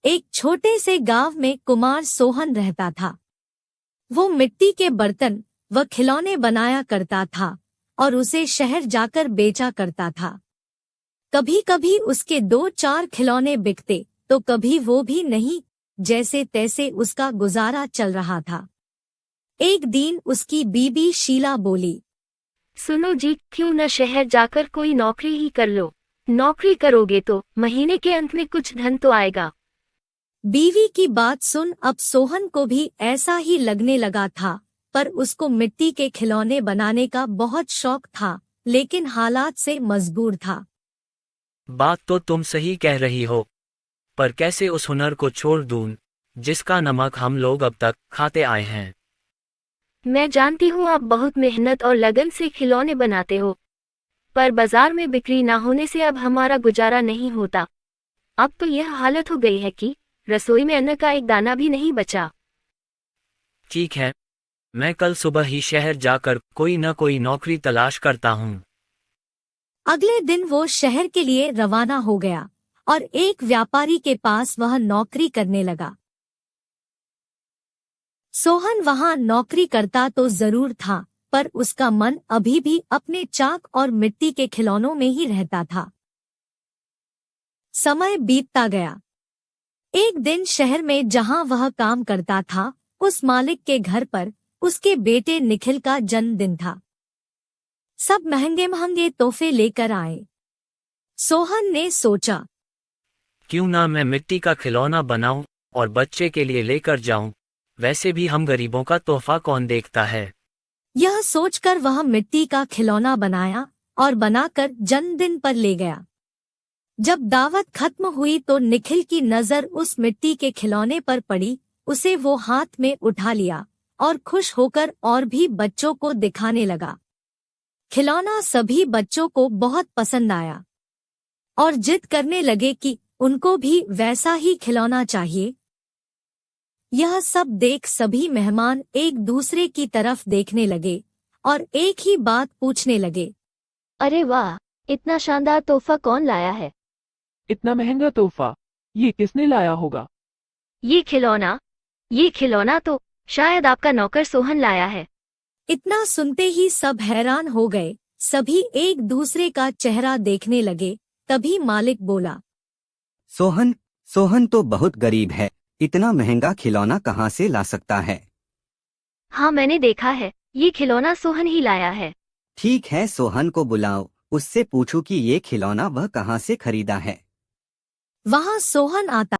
एक छोटे से गांव में कुमार सोहन रहता था। वो मिट्टी के बर्तन व खिलौने बनाया करता था और उसे शहर जाकर बेचा करता था। कभी कभी उसके 2-4 खिलौने बिकते तो कभी वो भी नहीं। जैसे तैसे उसका गुजारा चल रहा था। एक दिन उसकी बीबी शीला बोली, सुनो जी, क्यों न शहर जाकर कोई नौकरी ही कर लो। नौकरी करोगे तो महीने के अंत में कुछ धन तो आएगा। बीवी की बात सुन अब सोहन को भी ऐसा ही लगने लगा था, पर उसको मिट्टी के खिलौने बनाने का बहुत शौक था, लेकिन हालात से मजबूर था। बात तो तुम सही कह रही हो, पर कैसे उस हुनर को छोड़ दूं, जिसका नमक हम लोग अब तक खाते आए हैं। मैं जानती हूँ आप बहुत मेहनत और लगन से खिलौने बनाते हो, पर बाजार में बिक्री ना होने से अब हमारा गुजारा नहीं होता। अब तो यह हालत हो गई है कि रसोई में अन्न का एक दाना भी नहीं बचा। ठीक है, मैं कल सुबह ही शहर जाकर कोई न कोई नौकरी तलाश करता हूँ। अगले दिन वो शहर के लिए रवाना हो गया और एक व्यापारी के पास वह नौकरी करने लगा। सोहन वहां नौकरी करता तो जरूर था, पर उसका मन अभी भी अपने चाक और मिट्टी के खिलौनों में ही रहता था। समय बीतता गया। एक दिन शहर में जहां वह काम करता था, उस मालिक के घर पर उसके बेटे निखिल का जन्मदिन था। सब महंगे महंगे तोहफे लेकर आए। सोहन ने सोचा, क्यों ना मैं मिट्टी का खिलौना बनाऊं और बच्चे के लिए लेकर जाऊं। वैसे भी हम गरीबों का तोहफा कौन देखता है। यह सोचकर वह मिट्टी का खिलौना बनाया और बनाकर जन्मदिन पर ले गया। जब दावत खत्म हुई तो निखिल की नजर उस मिट्टी के खिलौने पर पड़ी। उसे वो हाथ में उठा लिया और खुश होकर और भी बच्चों को दिखाने लगा। खिलौना सभी बच्चों को बहुत पसंद आया और जिद करने लगे कि उनको भी वैसा ही खिलौना चाहिए। यह सब देख सभी मेहमान एक दूसरे की तरफ देखने लगे और एक ही बात पूछने लगे, अरे वाह, इतना शानदार तोहफा कौन लाया है? इतना महंगा तोहफा ये किसने लाया होगा? ये खिलौना तो शायद आपका नौकर सोहन लाया है। इतना सुनते ही सब हैरान हो गए। सभी एक दूसरे का चेहरा देखने लगे। तभी मालिक बोला, सोहन सोहन तो बहुत गरीब है, इतना महंगा खिलौना कहाँ से ला सकता है? हाँ, मैंने देखा है, ये खिलौना सोहन ही लाया है। ठीक है, सोहन को बुलाओ, उससे पूछो कि ये खिलौना वह कहाँ से खरीदा है। वहां सोहन आता